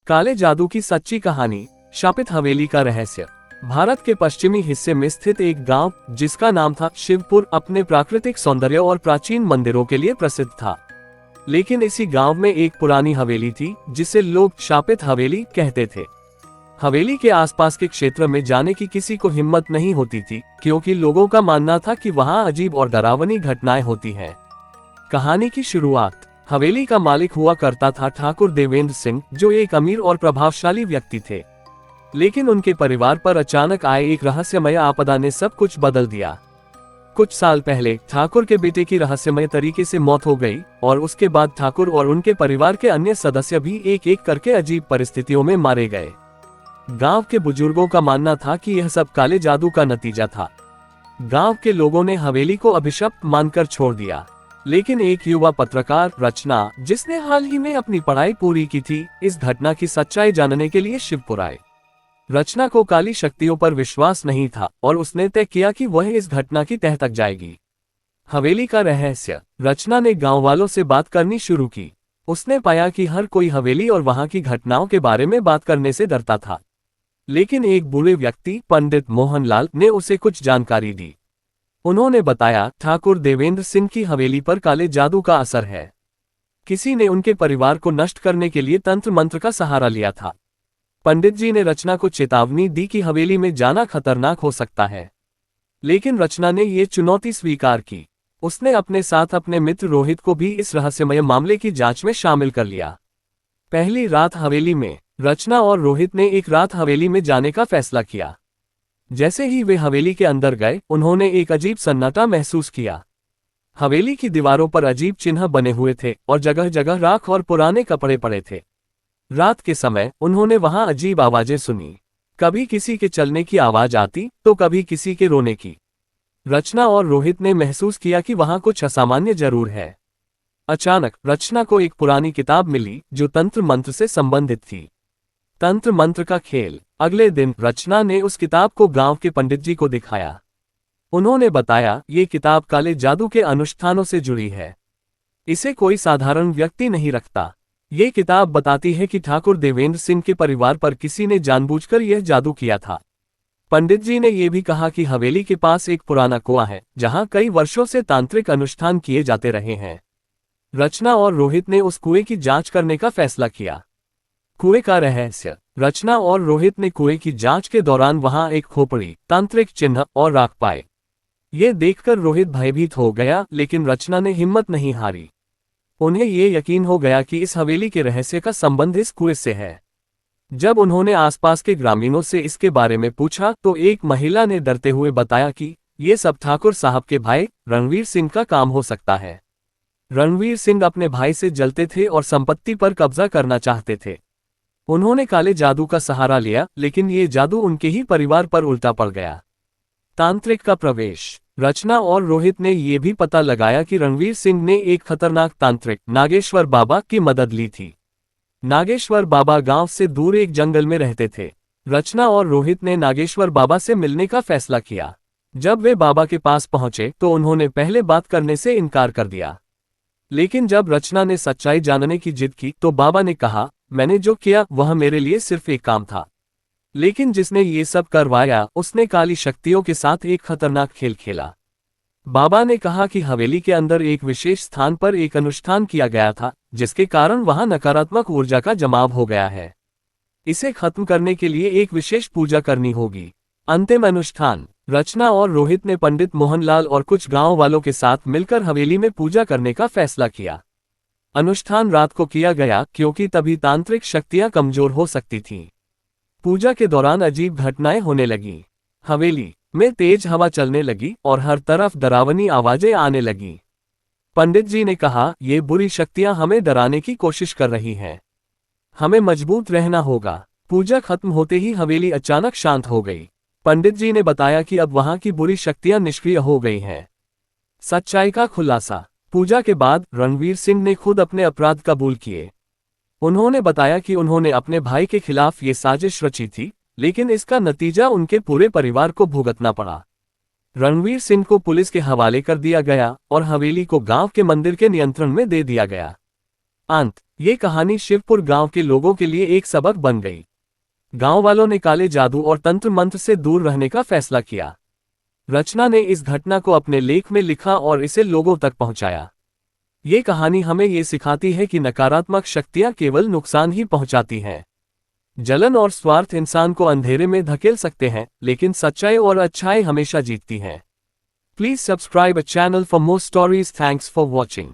काले जादू की सच्ची कहानी, शापित हवेली का रहस्य। भारत के पश्चिमी हिस्से में स्थित एक गांव जिसका नाम था शिवपुर, अपने प्राकृतिक सौंदर्य और प्राचीन मंदिरों के लिए प्रसिद्ध था। लेकिन इसी गांव में एक पुरानी हवेली थी जिसे लोग शापित हवेली कहते थे। हवेली के आसपास के क्षेत्र में जाने की किसी को हिम्मत नहीं होती थी, क्योंकि लोगों का मानना था कि वहां अजीब और डरावनी घटनाएं होती हैं। कहानी की शुरुआत, हवेली का मालिक हुआ करता था ठाकुर देवेंद्र सिंह, जो एक अमीर और प्रभावशाली व्यक्ति थे। लेकिन उनके परिवार पर अचानक आए एक रहस्यमय आपदा ने सब कुछ बदल दिया। कुछ साल पहले ठाकुर के बेटे की रहस्यमय तरीके से मौत हो गई और उसके बाद ठाकुर और उनके परिवार के अन्य सदस्य भी एक एक करके अजीब परिस्थितियों में मारे गए। गांव के बुजुर्गों का मानना था कि यह सब काले जादू का नतीजा था। गांव के लोगों ने हवेली को अभिशप्त मानकर छोड़ दिया। लेकिन एक युवा पत्रकार रचना, जिसने हाल ही में अपनी पढ़ाई पूरी की थी, इस घटना की सच्चाई जानने के लिए शिवपुर आए। रचना को काली शक्तियों पर विश्वास नहीं था और उसने तय किया कि वह इस घटना की तह तक जाएगी। हवेली का रहस्य, रचना ने गांव वालों से बात करनी शुरू की। उसने पाया कि हर कोई हवेली और वहां की घटनाओं के बारे में बात करने से डरता था। लेकिन एक बूढ़े व्यक्ति पंडित मोहनलाल ने उसे कुछ जानकारी दी। उन्होंने बताया, ठाकुर देवेंद्र सिंह की हवेली पर काले जादू का असर है। किसी ने उनके परिवार को नष्ट करने के लिए तंत्र मंत्र का सहारा लिया था। पंडित जी ने रचना को चेतावनी दी कि हवेली में जाना खतरनाक हो सकता है। लेकिन रचना ने ये चुनौती स्वीकार की। उसने अपने साथ अपने मित्र रोहित को भी इस रहस्यमय मामले की जांच में शामिल कर लिया। पहली रात हवेली में, रचना और रोहित ने एक रात हवेली में जाने का फैसला किया। जैसे ही वे हवेली के अंदर गए, उन्होंने एक अजीब सन्नाटा महसूस किया। हवेली की दीवारों पर अजीब चिन्ह बने हुए थे और जगह जगह राख और पुराने कपड़े पड़े थे। रात के समय उन्होंने वहां अजीब आवाजें सुनी। कभी किसी के चलने की आवाज आती तो कभी किसी के रोने की। रचना और रोहित ने महसूस किया कि वहां कुछ असामान्य जरूर है। अचानक रचना को एक पुरानी किताब मिली जो तंत्र मंत्र से संबंधित थी। तंत्र मंत्र का खेल। अगले दिन रचना ने उस किताब को गांव के पंडित जी को दिखाया। उन्होंने बताया, ये किताब काले जादू के अनुष्ठानों से जुड़ी है। इसे कोई साधारण व्यक्ति नहीं रखता। ये किताब बताती है कि ठाकुर देवेंद्र सिंह के परिवार पर किसी ने जानबूझकर यह जादू किया था। पंडित जी ने यह भी कहा कि हवेली के पास एक पुराना कुआं है जहां कई वर्षों से तांत्रिक अनुष्ठान किए जाते रहे हैं। रचना और रोहित ने उस कुएं की जांच करने का फैसला किया। कुएं का रहस्य, रचना और रोहित ने कुएं की जांच के दौरान वहां एक खोपड़ी, तांत्रिक चिन्ह और राख पाए। ये देखकर रोहित भयभीत हो गया, लेकिन रचना ने हिम्मत नहीं हारी। उन्हें ये यकीन हो गया कि इस हवेली के रहस्य का संबंध इस कुएं से है। जब उन्होंने आसपास के ग्रामीणों से इसके बारे में पूछा तो एक महिला ने डरते हुए बताया कि ये सब ठाकुर साहब के भाई रणवीर सिंह का काम हो सकता है। रणवीर सिंह अपने भाई से जलते थे और संपत्ति पर कब्जा करना चाहते थे। उन्होंने काले जादू का सहारा लिया, लेकिन ये जादू उनके ही परिवार पर उल्टा पड़ गया। तांत्रिक का प्रवेश, रचना और रोहित ने यह भी पता लगाया कि रणवीर सिंह ने एक खतरनाक तांत्रिक नागेश्वर बाबा की मदद ली थी। नागेश्वर बाबा गांव से दूर एक जंगल में रहते थे। रचना और रोहित ने नागेश्वर बाबा से मिलने का फैसला किया। जब वे बाबा के पास पहुंचे तो उन्होंने पहले बात करने से इनकार कर दिया। लेकिन जब रचना ने सच्चाई जानने की जिद की तो बाबा ने कहा, मैंने जो किया वह मेरे लिए सिर्फ एक काम था, लेकिन जिसने ये सब करवाया उसने काली शक्तियों के साथ एक खतरनाक खेल खेला। बाबा ने कहा कि हवेली के अंदर एक विशेष स्थान पर एक अनुष्ठान किया गया था, जिसके कारण वहां नकारात्मक ऊर्जा का जमाव हो गया है। इसे खत्म करने के लिए एक विशेष पूजा करनी होगी। अंतिम अनुष्ठान, रचना और रोहित ने पंडित मोहनलाल और कुछ गांव वालों के साथ मिलकर हवेली में पूजा करने का फैसला किया। अनुष्ठान रात को किया गया क्योंकि तभी तांत्रिक शक्तियां कमजोर हो सकती थीं। पूजा के दौरान अजीब घटनाएं होने लगीं। हवेली में तेज हवा चलने लगी और हर तरफ डरावनी आवाजें आने लगीं। पंडित जी ने कहा, ये बुरी शक्तियां हमें डराने की कोशिश कर रही हैं। हमें मजबूत रहना होगा। पूजा खत्म होते ही हवेली अचानक शांत हो गई। पंडित जी ने बताया कि अब वहां की बुरी शक्तियां निष्क्रिय हो गई हैं। सच्चाई का खुलासा, पूजा के बाद रणवीर सिंह ने खुद अपने अपराध कबूल किए। उन्होंने बताया कि उन्होंने अपने भाई के खिलाफ ये साजिश रची थी, लेकिन इसका नतीजा उनके पूरे परिवार को भुगतना पड़ा। रणवीर सिंह को पुलिस के हवाले कर दिया गया और हवेली को गांव के मंदिर के नियंत्रण में दे दिया गया। अंत, ये कहानी शिवपुर गांव के लोगों के लिए एक सबक बन गई। गांव वालों ने काले जादू और तंत्र मंत्र से दूर रहने का फैसला किया। रचना ने इस घटना को अपने लेख में लिखा और इसे लोगों तक पहुंचाया। ये कहानी हमें ये सिखाती है कि नकारात्मक शक्तियां केवल नुकसान ही पहुंचाती हैं। जलन और स्वार्थ इंसान को अंधेरे में धकेल सकते हैं, लेकिन सच्चाई और अच्छाई हमेशा जीतती हैं। Please subscribe a channel for more stories. Thanks for watching.